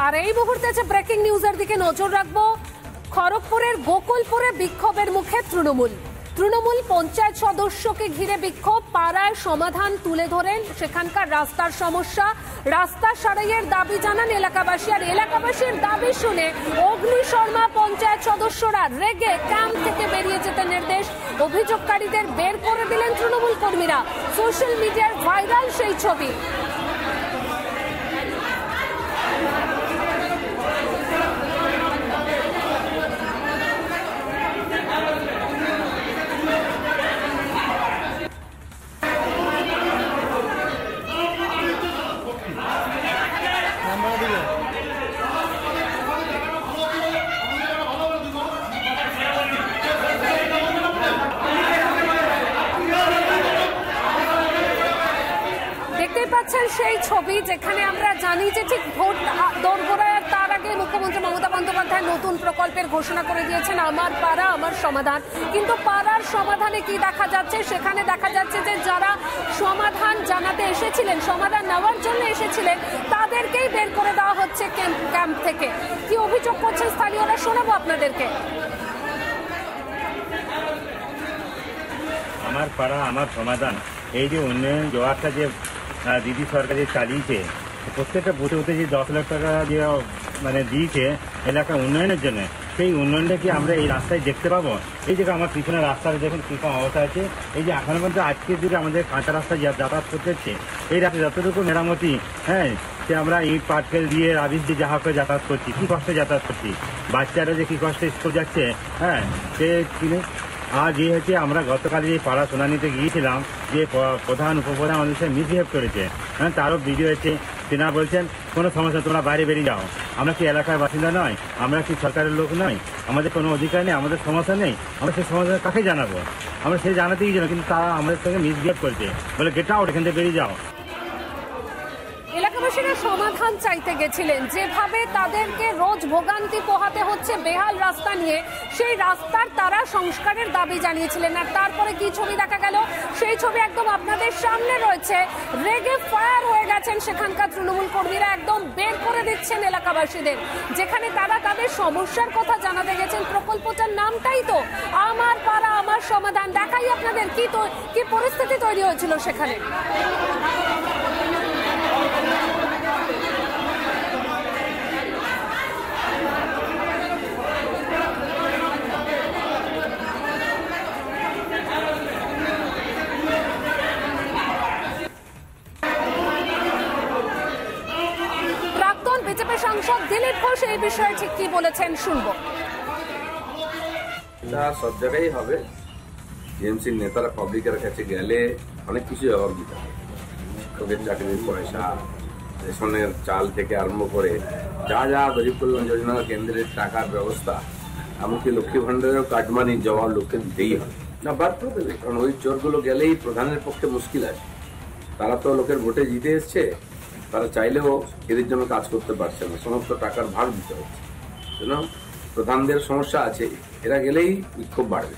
আর এই মুহূর্তে যে ব্রেকিং নিউজের দিকে নজর রাখবো, খড়গপুরের গোকুলপুরে বিক্ষোভের মুখে তৃণমূল পঞ্চায়েত সদস্যকে ঘিরে বিক্ষোভ, পাড়ায় সমাধান তুলে ধরেন সেখানকার রাস্তার সমস্যা, রাস্তা সারাইয়ের দাবি জানান এলাকাবাসী। আর এলাকাবাসীর দাবি শুনে অগ্নিশর্মা পঞ্চায়েত সদস্যরা রেগে ক্যাম্প থেকে বেরিয়ে যেতে নির্দেশ, অভিযোগকারীদের বের করে দিলেন তৃণমূল কর্মীরা। সোশ্যাল মিডিয়ায় ভাইরাল সেই ছবি। দেখতেই পাচ্ছেন সেই ছবি, যেখানে আমরা জানি যে ঠিক ভোট দোরগোড়ায় তার আগে মুখ্যমন্ত্রী মমতা বন্দ্যোপাধ্যায় নতুন প্রকল্পের ঘোষণা করে দিয়েছেন, আমার পাড়া আমার সমাধান। কিন্তু পাড়ার সমাধানে কি দেখা যাচ্ছে? সেখানে দেখা যাচ্ছে যে যারা সমাধান জানাতে এসেছিলেন, সমাধান নেওয়ার জন্য এসেছিলেন, তাদেরকেই বের করে দেওয়া হচ্ছে ক্যাম্প থেকে। কি অভিযোগ করছেন স্থানীয়রা, শোনাবো আপনাদেরকে। আমার পাড়া আমার সমাধান, এই যে উন্নয়ন জোয়ারটা যে দিদি সরকার যে চালিয়েছে, প্রত্যেকটা বুথে বুথে যে 10 লাখ টাকা যে মানে দিয়েছে এলাকা উন্নয়নের জন্য, সেই উন্নয়নটা কি আমরা এই রাস্তায় দেখতে পাবো? এই যে আমার পিছনে রাস্তাটা দেখুন কীরকম অবস্থা আছে। এই যে এখনো পর্যন্ত আজকের দিকে আমাদের কাঁচা রাস্তায় যাতায়াত করতে হচ্ছে, এই রাস্তায় যতটুকু মেরামতি, হ্যাঁ, সে আমরা ইট পাটকেল দিয়ে রাবিশ দিয়ে যাহা করে যাতায়াত করছি, কী কষ্টে যাতায়াত করছি, বাচ্চারা যে কী কষ্টে স্কুল যাচ্ছে, হ্যাঁ, সে কিনে। আর যে হচ্ছে আমরা গতকাল যে পাড়া শুনানিতে গিয়েছিলাম, যে প্রধান উপপ্রধান আমাদের সাথে মিসবিহেভ করেছে, হ্যাঁ, তারও ভিডিও আছে। তেনারা বলছেন কোনো সমস্যা, তোমরা বাইরে বেরিয়ে যাও, আমরা কি এলাকার বাসিন্দা নয়, আমরা কি সরকারের লোক নয়, আমাদের কোনো অধিকার নেই, আমাদের সমস্যা নেই, আমরা সেই সমস্যা কাকে জানাবো? আমরা সেই জানাতেই জানো, কিন্তু তারা আমাদের সঙ্গে মিসবিহেভ করছে, বলে গেট আউট, এখান থেকে বেরিয়ে যাও। এলাকাবাসীরা সমাধান চাইতে গেছিলেন, যেভাবে তাদেরকে রোজ ভোগান্তি পোহাতে হচ্ছে বেহাল রাস্তা নিয়ে, সেই রাস্তার তারা সংস্কারের দাবি জানিয়েছিলেন। আর তারপরে কি ছবি দেখা গেল, সেই ছবি একদম আপনাদের সামনে রয়েছে। রেগে ফায়ার হয়ে গেছেন সেখানকার তৃণমূল কর্মীরা, একদম বের করে দিচ্ছেন এলাকাবাসীদের, যেখানে তারা তাদের সমস্যার কথা জানাতে গেছেন। প্রকল্পটার নামটাই তো আমার পাড়া আমার সমাধান। দেখাই আপনাদের কি পরিস্থিতি তৈরি হয়েছিল সেখানে। বিজেপি সাংসদ দিলীপ ঘোষ এই বিষয়ে ঠিক কি বলেছেন শুনবো। সব জায়গায় হবে, টিএমসির নেতারা পাবলিকের কাছে গেলে অনেক কিছু জবাব দিতে হবে। শিক্ষকের চাকরির পয়সা, রেশনের চাল থেকে আরম্ভ করে যা যা গরিব কল্যাণ যোজনা কেন্দ্রের টাকার ব্যবস্থা, এমনকি লক্ষ্মী ভান্ডারেরও কাটমানির জবাব লোককে দিতেই হবে, না বাদ করে দেবে। কারণ ওই চোরগুলো গেলেই প্রধানের পক্ষে মুশকিল আছে। তারা তো লোকের ভোটে জিতে এসছে, তারা চাইলেও এদের জন্য কাজ করতে পারছে না, সমস্ত টাকার ভাগ দিতে হচ্ছে। প্রধানদের সমস্যা আছে, এরা গেলেই বিক্ষোভ বাড়বে।